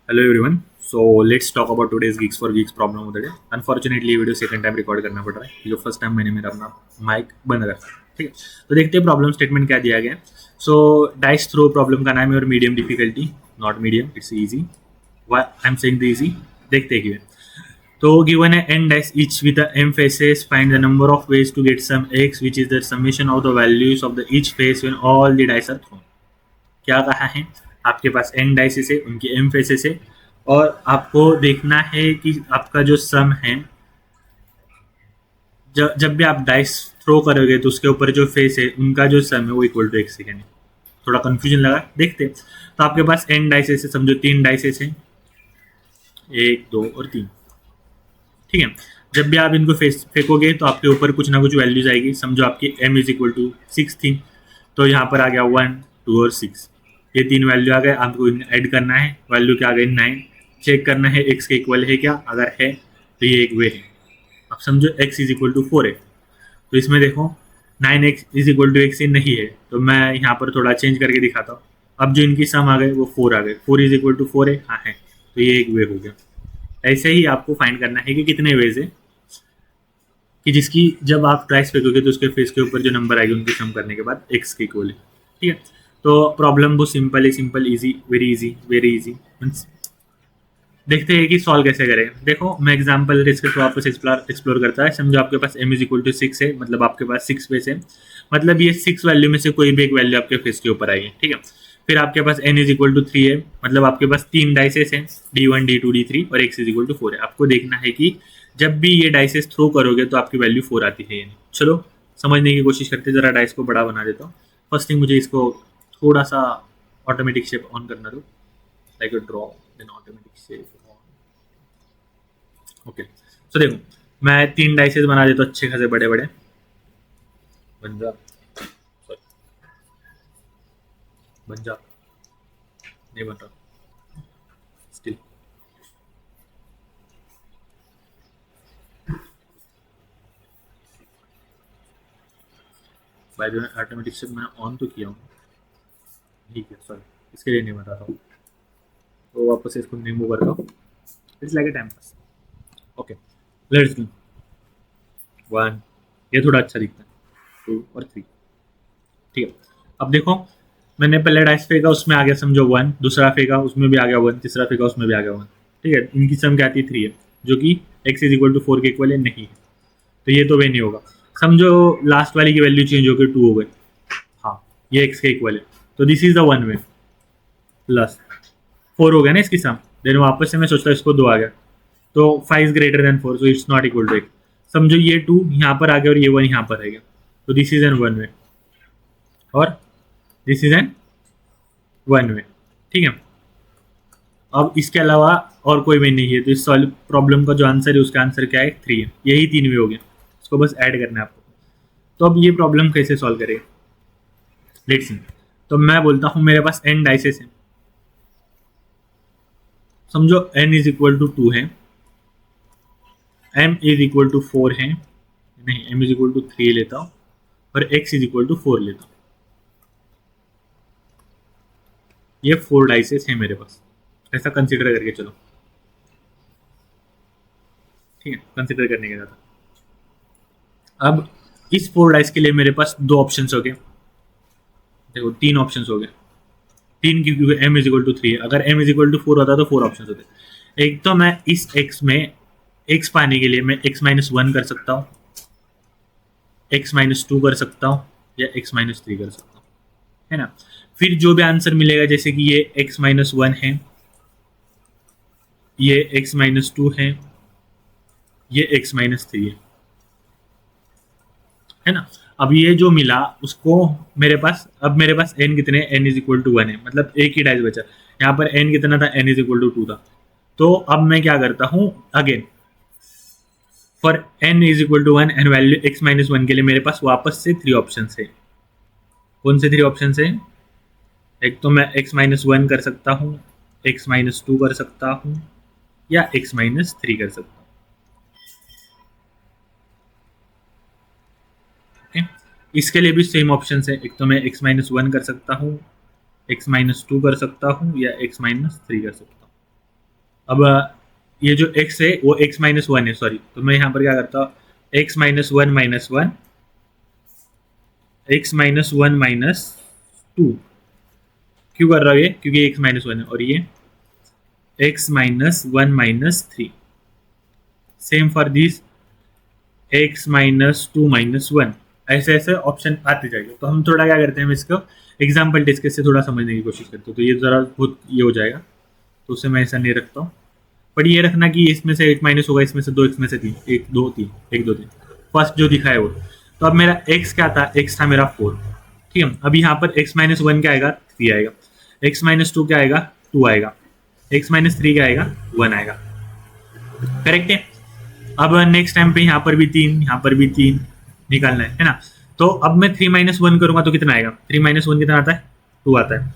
Hello everyone. So let's talk about today's gigs for gigs problem of the day. Unfortunately ये video second time record करना पड़ रहा है क्योंकि first time मैंने मेरा अपना माइक बंद रखा। ठीक है, तो देखते हैं प्रॉब्लम स्टेटमेंट क्या दिया गया है। सो डाइस थ्रो प्रॉब्लम का नाम है और medium difficulty, not medium, it's easy. Why I am saying the easy, देखते हैं कि तो given a n dice each with a m faces, find the number of ways to get some x which is the summation of the values of the each face when all the dice are thrown। क्या कहा है, आपके पास n dices है, उनके m faces है और आपको देखना है कि आपका जो सम है, जब भी आप डाइस थ्रो करोगे तो उसके ऊपर जो फेस है उनका जो सम है वो इक्वल टू एक्स है। थोड़ा कंफ्यूजन लगा, देखते हैं। तो आपके पास n डाइसेस है, समझो 3 डाइसेस है, 1 2 और 3। ठीक है, जब भी आप इनको फेंकोगे तो आपके ऊपर कुछ ना कुछ वैल्यूज आएगी। समझो आपकी m इज इक्वल टू 6 थी, तो यहाँ पर आ गया 1 2 और 6, ये 3 वैल्यू आ गए। आपको ऐड करना है, वैल्यू क्या आ गई 9। चेक करना है x के इक्वल है क्या, अगर है तो ये एक वे है। अब समझो x इज इक्वल टू 4 है, तो इसमें देखो 9x is equal to x नहीं है, तो मैं यहाँ पर थोड़ा चेंज करके दिखाता हूँ। अब जो इनकी सम आ गए वो 4 आ गए, 4 इज इक्वल टू 4 है, हाँ है, तो ये एक वे हो गया। ऐसे ही आपको फाइंड करना है कि कितने वेज है कि जिसकी जब आप ट्राइस फेंकोगे तो उसके फेस के ऊपर जो नंबर आएगी उनकी सम करने के बाद एक्स के इक्वल है। ठीक है, तो प्रॉब्लम बहुत सिंपल है, simple easy, very easy, very easy. देखते हैं कि सॉल्व कैसे करें। देखो मैं एग्जांपल इसके थ्रू वापस एक्सप्लोर करता है। समझो आपके पास m इज इक्वल टू 6 है, मतलब आपके पास 6 फेस है, मतलब ये 6 वैल्यू में से कोई भी एक वैल्यू आपके फेस के ऊपर आएगी। ठीक है, फिर आपके पास n इज इक्वल टू 3 है, मतलब आपके पास 3 डाइसेस हैं, d1 d2 d3 और x इज इक्वल टू 4 है। आपको देखना है कि जब भी ये डाइसेस थ्रो करोगे तो आपकी वैल्यू 4 आती है या नहीं। चलो समझने की कोशिश करते, जरा डाइस को बड़ा बना देता हूँ। फर्स्ट थिंग मुझे इसको थोड़ा सा ऑटोमेटिक शेप ऑन करना दो, like a draw then automatic shape. Okay, तो देखो मैं 3 डाइसेस बना देता हूँ अच्छे खासे बड़े बड़े। बन जा, सॉरी बन जा, नहीं बन रहा still. By the way automatic shape मैं ऑन तो किया हूँ, ठीक है, सॉरी इसके लिए नहीं बता रहा हूँ। तो वापस से इसको रिमूव करता हूँ, it's like a time pass. Okay, let's do 1, ये थोड़ा अच्छा दिखता है, 2 और 3। ठीक है, अब देखो मैंने पहले डाइस फेंका, उसमें आ गया समझो 1, दूसरा फेंका उसमें भी आ गया 1, तीसरा फेंका उसमें भी आ गया 1। ठीक है, इनकी सम क्या आती है 3 है, जो कि x इज इक्वल टू 4 के इक्वल है नहीं है, तो ये तो वे नहीं होगा। समझो लास्ट वाली की वैल्यू चेंज होकर 2 हो गई, हाँ ये x के इक्वल है, तो this is the one way. Plus 4 हो गया ना इसकी सम, देन वापस से मैं सोचता हूँ इसको 2 आ गया, तो 5 is greater than 4, so it's not equal to x। समझो ये 2 यहाँ पर आ गया और ये 1 यहाँ पर आ गया, तो this is an one way और this is an one way. ठीक है, अब इसके अलावा और कोई वे नहीं है, तो इस सॉल्व प्रॉब्लम का जो आंसर है उसका आंसर क्या है 3 है। यही 3 वे हो गए, इसको बस ऐड करना है आपको। तो अब ये प्रॉब्लम कैसे सॉल्व करें, लेट्स सी। तो मैं बोलता हूँ मेरे पास n डाइसेस है, समझो n इज इक्वल टू 2 है, m इज इक्वल टू 4 है, नहीं m इज इक्वल टू 3 लेता हूँ और x इज इक्वल टू 4 लेता हूँ। ये 4 डाइसेस है मेरे पास, ऐसा कंसिडर करके चलो। ठीक है, कंसिडर करने के बाद अब इस 4 डाइस के लिए मेरे पास 2 ऑप्शंस हो गए, देखो 3 ऑप्शंस हो गए, 3 क्योंकि m इज इक्वल टू 3 है। अगर m इज इक्वल टू 4 होता तो 4 ऑप्शन होते। एक तो मैं इस x में x पाने के लिए मैं x माइनस 1 कर सकता हूँ, x माइनस 2 कर सकता हूँ या x माइनस 3 कर सकता हूँ, है ना। फिर जो भी आंसर मिलेगा, जैसे कि ये x माइनस 1 है, ये x माइनस 2 है, ये x माइनस 3 है ना। अब ये जो मिला उसको मेरे पास, अब मेरे पास n कितने, n इज इक्वल टू 1 है, मतलब एक ही डाइस बचा। यहाँ पर n कितना था, n इज इक्वल टू 2 था। तो अब मैं क्या करता हूँ, again for n is equal to 1 and value x minus 1 के लिए मेरे पास वापस से 3 ऑप्शन है। कौन से 3 ऑप्शन है, एक तो मैं x माइनस 1 कर सकता हूँ, x माइनस 2 कर सकता हूँ या x माइनस 3 कर सकता हूँ। इसके लिए भी सेम ऑप्शन है, एक तो मैं x माइनस 1 कर सकता हूँ, x माइनस 2 कर सकता हूँ या x माइनस 3 कर सकता हूँ। अब ये जो x है वो x माइनस वन है, सॉरी, तो मैं यहाँ पर क्या करता हूँ, x minus one minus one, x minus one minus two, क्यों कर रहा हूँ ये, क्योंकि x माइनस वन है, और ये x minus one minus three, same for this x minus two minus one, ऐसे ऐसे ऑप्शन आते जाएंगे। तो हम थोड़ा क्या करते हैं, इसको एग्जाम्पल टेस्ट से थोड़ा समझने की कोशिश करते हैं, तो ये ज़रा बहुत ये हो जाएगा, तो उसे मैं ऐसा नहीं रखता हूँ। पर ये रखना कि इसमें से एक माइनस होगा, इसमें से दो, इसमें से तीन, एक दो तीन, एक दो तीन, फर्स्ट जो दिखा है वो। तो अब मेरा x क्या था, x था मेरा 4, ठीक है। अब यहाँ पर x माइनस वन क्या आएगा, 3 आएगा, x माइनस टू क्या आएगा, 2 आएगा, x माइनस थ्री क्या आएगा, 1 आएगा, करेक्ट है। अब नेक्स्ट टाइम पे यहाँ पर भी 3, यहाँ पर भी 3 निकालना है ना। तो अब मैं 3 माइनस वन करूंगा तो कितना आएगा, 3 माइनस वन कितना आता है, 2 आता है,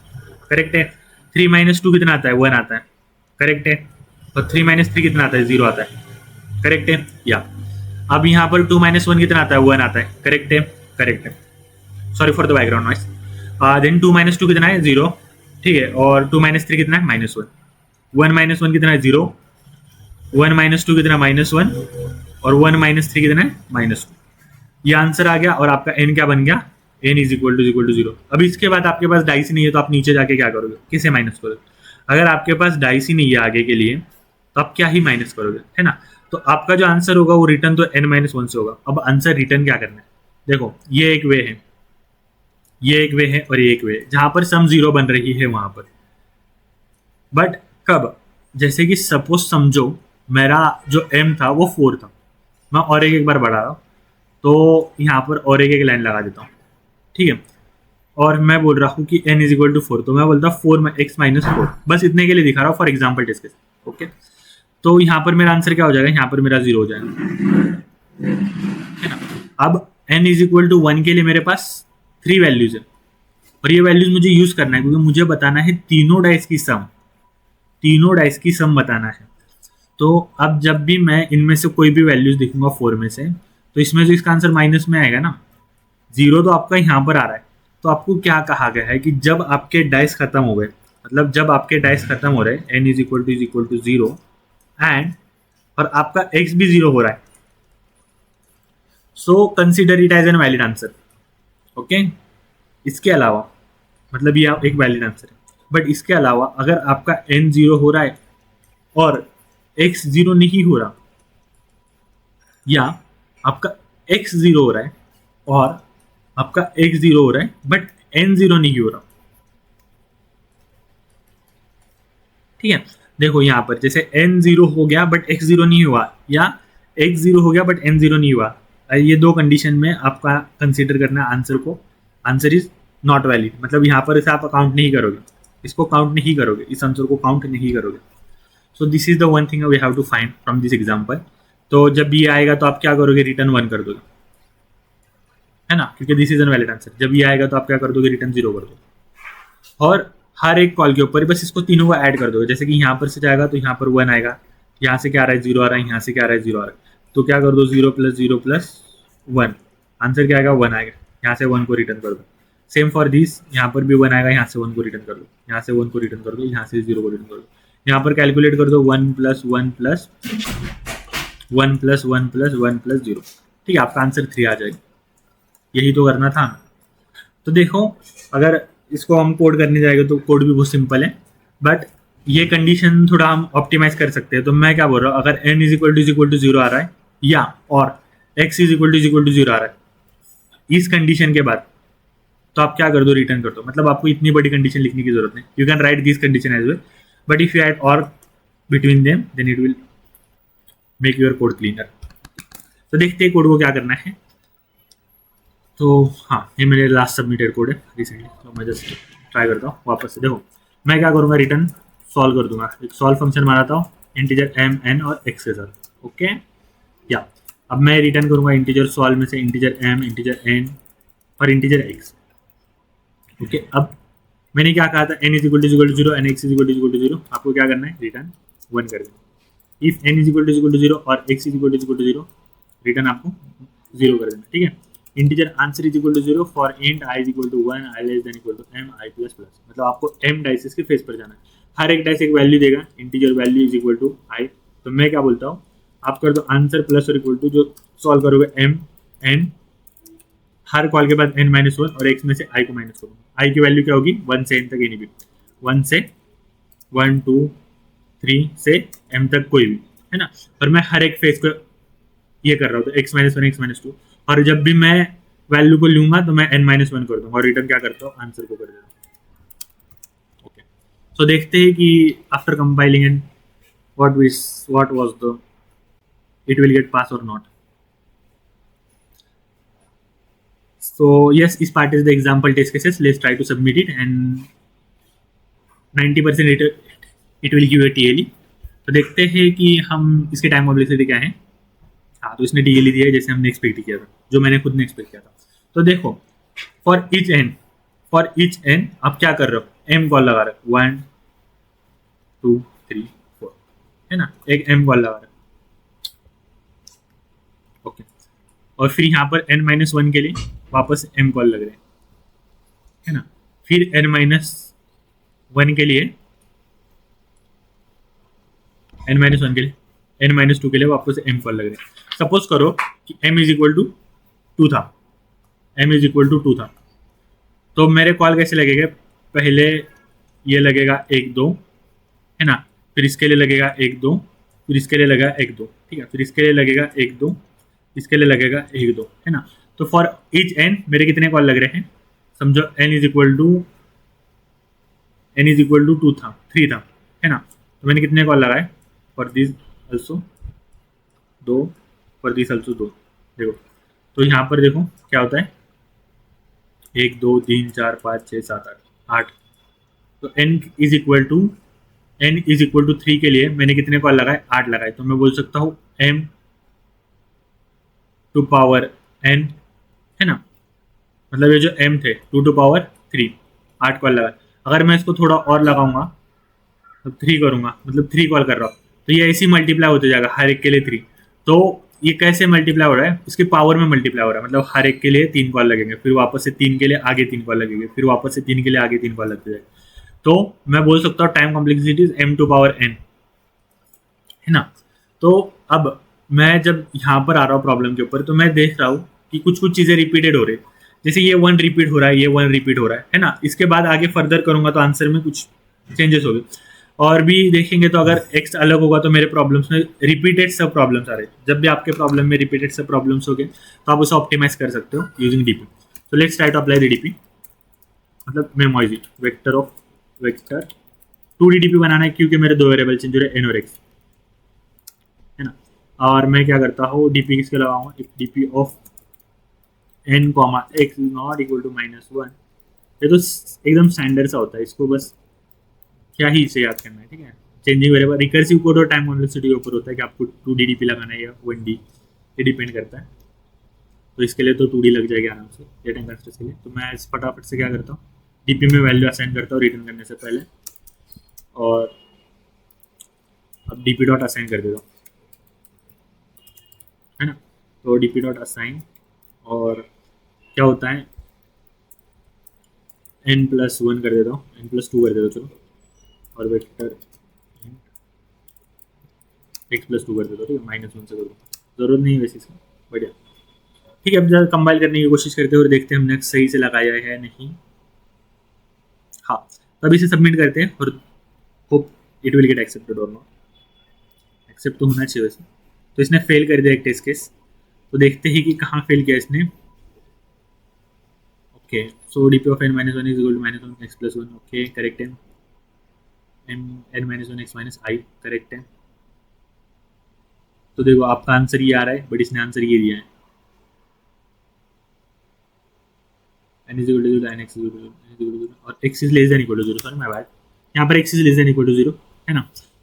करेक्ट है। 3 माइनस टू कितना आता है, 1 आता है, करेक्ट है। और 3 माइनस थ्री कितना आता है, 0 आता है, करेक्ट है। या अब यहाँ पर 2 माइनस वन कितना आता है, 1 आता है, करेक्ट है, करेक्ट है। Sorry for the background noise. Then 2 minus two कितना है, 0, ठीक है। और 2 माइनस थ्री कितना है, माइनस वन, 1 माइनस वन कितना है, 0, 1 माइनस टू कितना, माइनस वन, और 1 माइनस थ्री कितना है, माइनस टू। ये आंसर आ गया, और आपका n क्या बन गया, n इज इक्वल टू 0। अब इसके बाद आपके पास डाइस ही नहीं है, तो आप नीचे जाके क्या करोगे, किसे माइनस करोगे। अगर आपके पास डाइस ही नहीं है आगे के लिए, तो आप क्या ही माइनस करोगे, है ना। तो आपका जो आंसर होगा वो रिटर्न तो n माइनस वन से होगा। अब आंसर रिटर्न क्या करना है, देखो ये एक वे है, ये एक वे है, और ये एक वे है जहां पर सम 0 बन रही है वहां पर। बट कब, जैसे कि सपोज समझो मेरा जो m था वो 4 था, मैं और एक बार बढ़ा रहा हूँ, तो यहाँ पर और एक लाइन लगा देता हूँ, ठीक है। और मैं बोल रहा हूँ कि n इज इक्वल टू 4, तो मैं बोलता हूँ 4 में x माइनस 4, बस इतने के लिए दिखा रहा हूँ फॉर एग्जाम्पल डिस्कस, ओके। तो यहाँ पर मेरा आंसर क्या हो जाएगा, यहाँ पर मेरा 0 हो जाएगा, है ना। अब n इज इक्वल टू 1 के लिए मेरे पास 3 वैल्यूज है, और ये वैल्यूज मुझे यूज करना है, क्योंकि मुझे बताना है तीनों डाइस की सम, तीनों डाइस की सम बताना है। तो अब जब भी मैं इनमें से कोई भी वैल्यूज देखूंगा 4 में से, तो इसमें से इसका आंसर माइनस में आएगा ना, 0 तो आपका यहाँ पर आ रहा है। तो आपको क्या कहा गया है कि जब आपके डाइस खत्म हो गए, मतलब जब आपके डाइस खत्म हो रहे हैं, n is equal to 0 and, और आपका x भी 0 हो रहा है, so consider it as an valid answer, okay. इसके अलावा, मतलब ये एक वैलिड आंसर है, बट इसके अलावा अगर आपका n 0 हो रहा है और x 0 नहीं हो रहा, या आपका x 0 हो रहा है और आपका x 0 हो रहा है बट n 0 नहीं हो रहा, ठीक है। देखो यहाँ पर जैसे n 0 हो गया बट x 0 नहीं हुआ, या x 0 हो गया बट n 0 नहीं हुआ, ये दो कंडीशन में आपका कंसीडर करना आंसर को, आंसर इज नॉट वैलिड, मतलब यहाँ पर इसे आप काउंट नहीं करोगे, इसको काउंट नहीं करोगे, इस आंसर को काउंट नहीं करोगे। So this is the one thing we have to find from this example. तो जब भी आएगा तो आप क्या करोगे, रिटर्न 1 कर दोगे, है ना, क्योंकि this is N valid answer. जब ये आएगा तो आप क्या कर दोगे, रिटर्न 0 कर दोगे, और हर एक कॉल के ऊपर बस इसको तीनों को ऐड कर दोगे। जैसे कि यहाँ पर से जाएगा तो यहाँ पर 1 आएगा, यहाँ से क्या आ रहा है, 0 आ रहा है, यहाँ से क्या आ रहा है, 0 आ रहा है, तो क्या कर दो, 0 प्लस 1, आंसर क्या आएगा, 1 आएगा, यहाँ से 1 को रिटर्न कर दो। सेम फॉर दिस, यहाँ पर भी 1 आएगा, यहाँ से 1 को रिटर्न कर दो, यहाँ से 1 को रिटर्न कर दो, यहाँ से 0 को रिटर्न कर दो, यहाँ पर कैलकुलेट कर दो, 1 plus 1 plus 1 plus 1 plus 1 plus 0, ठीक है, आपका आंसर 3 आ जाएगा। यही तो करना था। तो देखो अगर इसको हम कोड करने जाएंगे तो कोड भी बहुत सिंपल है, बट ये कंडीशन थोड़ा हम ऑप्टिमाइज कर सकते हैं। तो मैं क्या बोल रहा हूँ, अगर n इज इक्वल टू 0 आ रहा है, या और x इज इक्वल टू 0 आ रहा है इस कंडीशन के बाद, तो आप क्या कर दो, रिटर्न कर दो। मतलब आपको इतनी बड़ी कंडीशन लिखने की जरूरत नहीं, you can write this condition as well, but if you add और between them then it will make your code cleaner. तो देखते हैं कोड को क्या करना है। तो हाँ, ये मेरे लास्ट सबमिटेड कोड है रिसेंटली, तो मैं जस्ट ट्राई करता हूँ वापस से। देखो मैं क्या करूँगा, रिटर्न सॉल्व कर दूंगा, एक सॉल्व फंक्शन बनाता हूँ इंटीजर m n और x के साथ, ओके। या अब मैं रिटर्न करूँगा इंटीजर सॉल्व में से इंटीजर m, इंटीजर n और इंटीजर x, ओके। अब मैंने क्या कहा था, n is equal to 0 and x is equal to 0, आपको क्या करना है, रिटर्न 1 कर देना। If n is equal to 0 और x is equal to 0, return आपको 0 कर देना, ठीक है। Integer answer is equal to 0 for int i is equal to 1, i less than equal to m i plus plus, मतलब आपको m डाइसेस के face पर जाना है। हर एक डाइस एक वैल्यू देगा, integer value is equal to I. तो मैं क्या बोलता हूँ, आप कर दो आंसर प्लस और इक्वल टू, जो सॉल्व करोगे एम एन, हर कॉल के बाद n-1 और x में से i को माइनस करूंगा। i की वैल्यू क्या होगी 1 से n तक एनी भी, 1 से 1 2 3 से m तक कोई भी, है ना। और मैं हर एक फेज को ये कर रहा हूँ, तो x-1 x-2, और जब भी मैं वैल्यू को लूंगा तो मैं n-1 कर दूंगा और रिटर्न क्या करता हूँ, आंसर को कर देता हूँ। ओके, तो देखते हैं कि after compiling and what was the it will get pass or not. So yes, this part is the example test cases. Let's try to submit it and 90% it will give a TLE. तो देखते हैं कि हम इसके time complexity क्या है। हाँ, तो इसने TLE दिया है जैसे हमने एक्सपेक्ट किया था, जो मैंने खुद ने एक्सपेक्ट किया था। तो देखो फॉर ईच एन आप क्या कर रहे हो, एम कॉल लगा रहे हो, 1 2 3 4, है ना, एक एम कॉल लगा रहे हो। ओके, और फिर यहाँ पर n-1 के लिए वापस m कॉल लग रहे हैं, है ना। फिर n-1 के लिए n-2 के लिए वापस m कॉल लग रहे हैं। सपोज करो कि m इज इक्वल टू 2 था, तो मेरे कॉल कैसे लगेगा, पहले ये लगेगा 1 2, है ना, फिर इसके लिए लगेगा 1 2, फिर इसके लिए लगेगा 1 2, ठीक है, फिर इसके लिए लगेगा 1 2, इसके लिए लगेगा 1 2, है ना। तो फॉर ईच एन मेरे कितने कॉल लग रहे हैं, समझो n इज इक्वल टू 3 था, है ना। तो मैंने कितने कॉल लगाए, for this also 2, for this also 2। देखो तो यहाँ पर देखो क्या होता है, 1 2 3 4 5 6 7 8। तो n इज इक्वल टू 3 के लिए मैंने कितने कॉल लगाए, 8 लगाए। तो मैं बोल सकता हूँ m टू पावर n, है ना, मतलब ये जो m थे 2 टू पावर 3, 8 कॉल लगा। अगर मैं इसको थोड़ा और लगाऊंगा तो 3 करूंगा, मतलब 3 कॉल कर रहा हूँ, तो ये ऐसी मल्टीप्लाई होते जाएगा हर एक के लिए 3। तो ये कैसे मल्टीप्लाई हो रहा है, उसके पावर में मल्टीप्लाई हो रहा है, मतलब हर एक के लिए 3 कॉल लगेंगे, फिर वापस से 3 के लिए आगे 3 कॉल लगेंगे, फिर वापस से 3 के लिए आगे 3 कॉल लगते जाएंगे। तो मैं बोल सकता हूँ time complexity is m to power n, है ना। तो अब मैं जब यहाँ पर आ रहा हूँ प्रॉब्लम के ऊपर, तो मैं देख रहा हूँ कि कुछ चीज़ें रिपीटेड हो रही है, जैसे ये 1 रिपीट हो रहा है, ये 1 रिपीट हो रहा है ना। इसके बाद आगे फर्दर करूंगा तो आंसर में कुछ चेंजेस हो गए, और भी देखेंगे तो अगर x अलग होगा तो मेरे प्रॉब्लम्स में रिपीटेड सब प्रॉब्लम्स आ रहे हैं। जब भी आपके प्रॉब्लम में रिपीटेड सब प्रॉब्लम्स हो गए तो आप उसे ऑप्टिमाइज कर सकते हो यूजिंग डीपी। तो let's try to apply the DP, मतलब memoize it, vector 2D DP बनाना है, क्योंकि मेरे 2 वेरिएबल्स हैं जो n और x, है ना। और मैं क्या करता हूँ, डीपी किसके लगाऊंगा, एक DP of n comma x is not equal to -1। ये तो एकदम स्टैंडर्ड सा होता है, इसको बस क्या ही इसे याद करना है, ठीक है। चेंजिंग वेरिएबल रिकर्सिव कोड और टाइम कॉम्प्लेक्सिटी के ऊपर होता है कि आपको 2D डीपी लगाना है या 1D, ये डिपेंड करता है। तो इसके लिए तो 2D लग जाएगी आराम से डेटा कंस्ट्रक्ट के लिए। तो मैं इस फटाफट से क्या करता हूँ, डीपी में वैल्यू असाइन करता हूँ रिटर्न करने से पहले, और अब डीपी डॉट असाइन कर देता हूँ, है ना। तो डीपी डॉट असाइन, और क्या होता है n+1 कर देता हूँ, n+2 कर देता हूँ, चलो, और वेक्टर x+2 कर देता हूँ, ठीक है, -1 से करूँ, जरूरत नहीं है वैसे इसका, बढ़िया, ठीक है। अब जरा कंपाइल करने की कोशिश करते हैं और देखते हैं हमने सही से लगाया है नहीं। हाँ, तब इसे सबमिट करते हैं और hope it will get accepted और नॉट। एक्सेप्ट तो होना चाहिए वैसे। तो इसने फेल कर दिया एक टेस्ट केस, तो देखते हैं कि कहाँ फेल किया इसने। Okay, so DP of n-1 is equal to -1 x+1, okay, correct है। n-1 x - i करेक्ट है। तो देखो आपका आंसर ये आ रहा है, बट इसने आंसर ये दिया है, n is equal to n x is equal to, और x is less than equal to 0, sorry my bad, यहाँ पर x is less than equal to 0, है ना।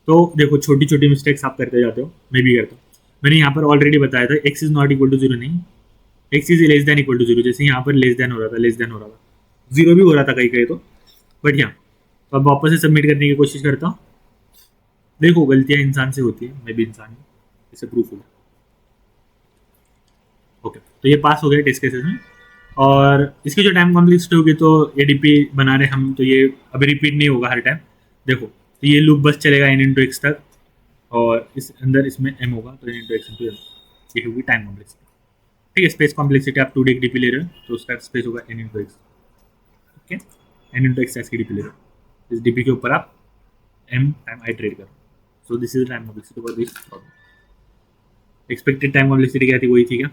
तो देखो छोटी छोटी मिस्टेक्स आप करते जाते हो, मैं भी करता हूँ। मैंने यहाँ पर ऑलरेडी बताया था x is not equal to 0 नहीं, x is less than equal to 0, जैसे यहाँ पर लेस देन हो रहा था, 0 भी हो रहा था कहीं कहीं, तो बट यहाँ तो अब वापस से सबमिट करने की कोशिश करता हूँ। देखो गलतियाँ इंसान से होती है, मैं भी इंसान हूँ, इसे प्रूफ होगा। ओके, तो ये पास हो गया टेस्ट केसेस में, और इसकी जो टाइम कॉम्प्लेक्सिटी होगी तो एडीपी बना रहे हम, तो ये अभी रिपीट नहीं होगा हर टाइम। देखो तो ये लूप बस चलेगा n इंटू एक्स तक, और इस अंदर इसमें m होगा तो n into x into m, ये होगी टाइम कॉम्प्लेक्सिटी। ठीक है, स्पेस कॉम्प्लेक्सिटी आप 2D डीपी ले रहे हो तो उसका स्पेस होगा n into x. Okay, n into x की डीपी ले रहे हो, इस डीपी के ऊपर आप m टाइम आइट्रेट करो। So this is time complexity for this problem. Expected time complexity क्या थी, वही थी क्या,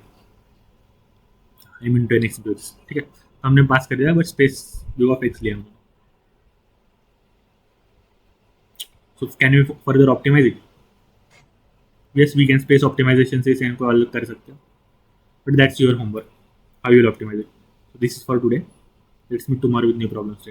m into n x into x. ठीक है, हमने पास कर दिया but space u of x लिया हमने। So can you further optimise it? yes we can, space optimization से इसे को अलग कर सकते हो, but that's your homework how you will optimize it. So this is for today, let's meet tomorrow with new problems.